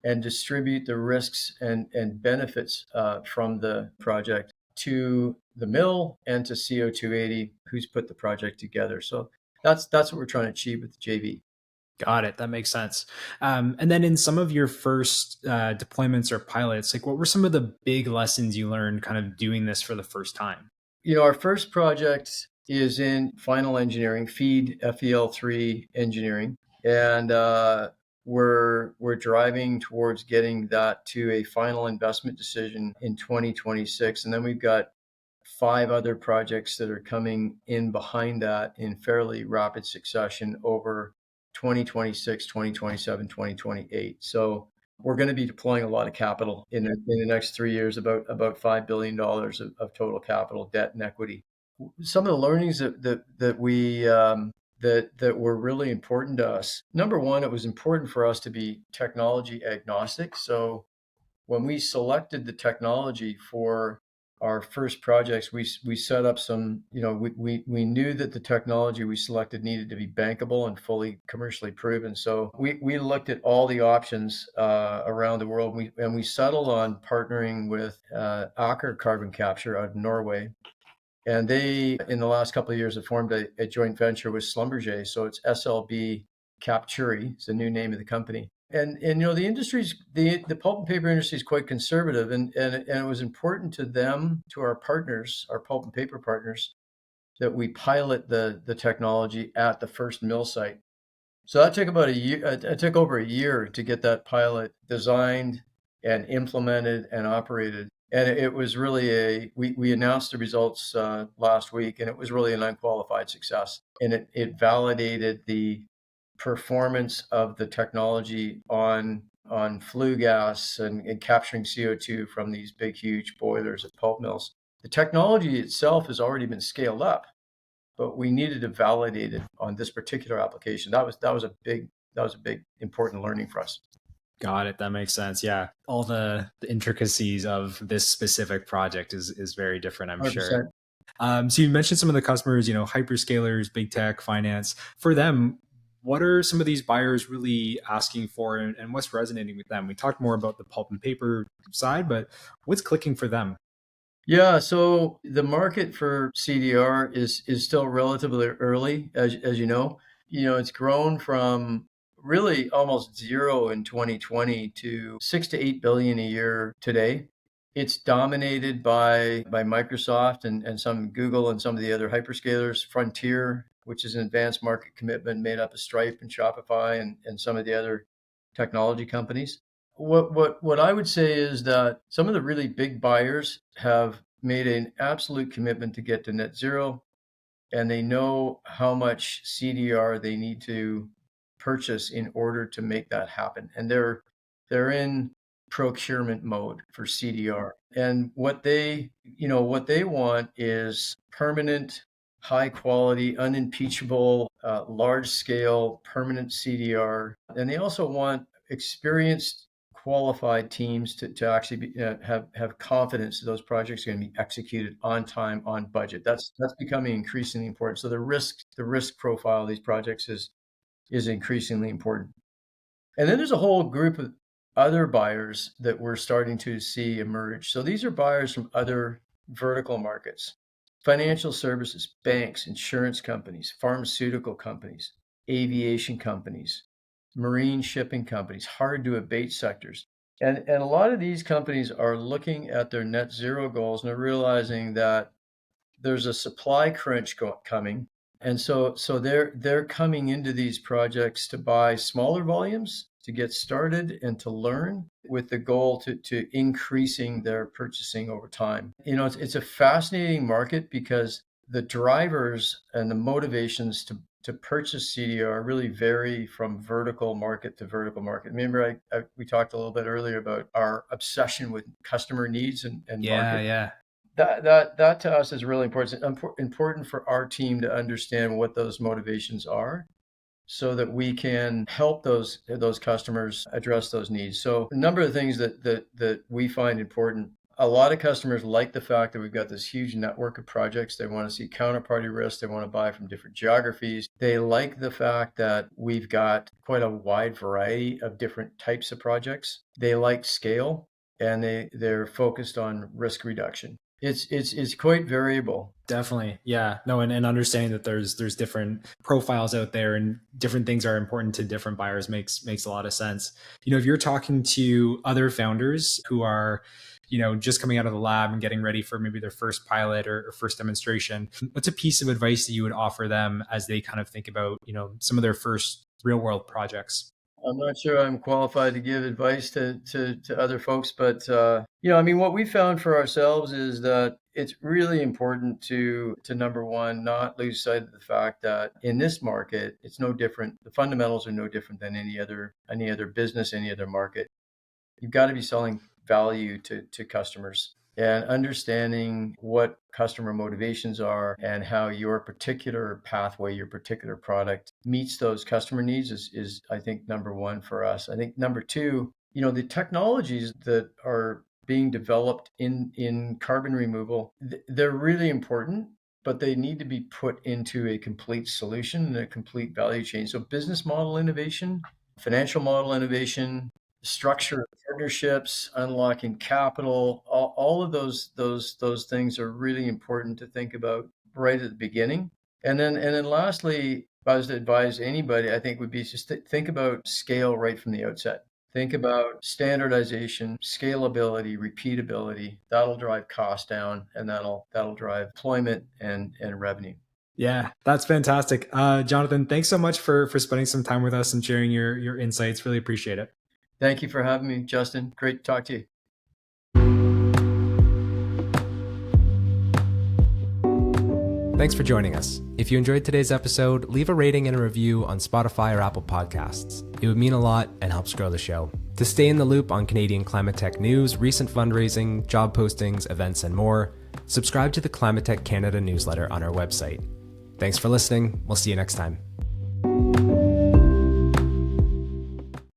and distribute the risks and benefits from the project to the mill and to CO280, who's put the project together. So that's what we're trying to achieve with the JV. Got it. That makes sense. And then in some of your first deployments or pilots, like what were some of the big lessons you learned kind of doing this for the first time? Our first project is in final engineering, feed FEL3 engineering, and we're driving towards getting that to a final investment decision in 2026, and then we've got 5 other projects that are coming in behind that in fairly rapid succession over 2026, 2027, 2028. So we're going to be deploying a lot of capital in the next 3 years, about $5 billion of total capital, debt, and equity. Some of the learnings that we that were really important to us. Number one, it was important for us to be technology agnostic. So when we selected the technology for our first projects, we set up some, we knew that the technology we selected needed to be bankable and fully commercially proven. So we looked at all the options around the world, and we settled on partnering with Arca carbon capture out of Norway. And they, in the last couple of years, have formed a joint venture with Schlumberger. So it's SLB Capturi, it's the new name of the company. And the industry's the pulp and paper industry is quite conservative, and it was important to them, to our partners, our pulp and paper partners, that we pilot the technology at the first mill site. So that took about a year. It took over a year to get that pilot designed and implemented and operated. And it was really we announced the results last week, and it was really an unqualified success. And it validated the performance of the technology on flue gas and capturing CO2 from these big, huge boilers at pulp mills. The technology itself has already been scaled up, but we needed to validate it on this particular application. That was a big important learning for us. Got it. That makes sense. Yeah. All the intricacies of this specific project is very different, I'm 100%. sure. So you mentioned some of the customers, hyperscalers, big tech, finance. For them, what are some of these buyers really asking for, and what's resonating with them? We talked more about the pulp and paper side, but what's clicking for them? Yeah, so the market for CDR is still relatively early, as you know. It's grown from really almost zero in 2020 to 6 to 8 billion a year today. It's dominated by Microsoft and some Google and some of the other hyperscalers. Frontier, which is an advanced market commitment made up of Stripe and Shopify and some of the other technology companies. What I would say is that some of the really big buyers have made an absolute commitment to get to net zero, and they know how much CDR they need to purchase in order to make that happen. And they're in procurement mode for CDR. And what they want is permanent, high quality, unimpeachable, large scale, permanent CDR. And they also want experienced, qualified teams to actually have confidence that those projects are going to be executed on time, on budget. That's becoming increasingly important. So the risk profile of these projects is increasingly important. And then there's a whole group of other buyers that we're starting to see emerge. So these are buyers from other vertical markets: financial services, banks, insurance companies, pharmaceutical companies, aviation companies, marine shipping companies, hard to abate sectors. And a lot of these companies are looking at their net zero goals and are realizing that there's a supply crunch coming. And so they're coming into these projects to buy smaller volumes to get started and to learn, with the goal to increasing their purchasing over time. It's a fascinating market because the drivers and the motivations to purchase CDR really vary from vertical market to vertical market. Remember, we talked a little bit earlier about our obsession with customer needs and market. Yeah. That to us is really important. It's important for our team to understand what those motivations are, so that we can help those customers address those needs. So a number of things that we find important. A lot of customers like the fact that we've got this huge network of projects. They want to see counterparty risk. They want to buy from different geographies. They like the fact that we've got quite a wide variety of different types of projects. They like scale, and they're focused on risk reduction. It's quite variable. Definitely. Yeah. No, and understanding that there's different profiles out there and different things are important to different buyers makes a lot of sense. If you're talking to other founders who are, just coming out of the lab and getting ready for maybe their first pilot or first demonstration, what's a piece of advice that you would offer them as they kind of think about, some of their first real world projects? I'm not sure I'm qualified to give advice to other folks, but what we found for ourselves is that it's really important to number one, not lose sight of the fact that in this market, it's no different. The fundamentals are no different than any other business, any other market. you've got to be selling value to customers and understanding what customer motivations are and how your particular pathway, your particular product meets those customer needs is I think, number one for us. I think number two, the technologies that are being developed in carbon removal, they're really important, but they need to be put into a complete solution and a complete value chain. So business model innovation, financial model innovation, structure of partnerships, unlocking capital, all of those things are really important to think about right at the beginning. And then lastly, if I was to advise anybody, I think would be just think about scale right from the outset. Think about standardization, scalability, repeatability. That'll drive costs down, and that'll drive employment and revenue. Yeah, that's fantastic. Jonathan, thanks so much for spending some time with us and sharing your insights. Really appreciate it. Thank you for having me, Justin. Great to talk to you. Thanks for joining us. If you enjoyed today's episode, leave a rating and a review on Spotify or Apple Podcasts. It would mean a lot and helps grow the show. To stay in the loop on Canadian climate tech news, recent fundraising, job postings, events, and more, subscribe to the Climate Tech Canada newsletter on our website. Thanks for listening. We'll see you next time.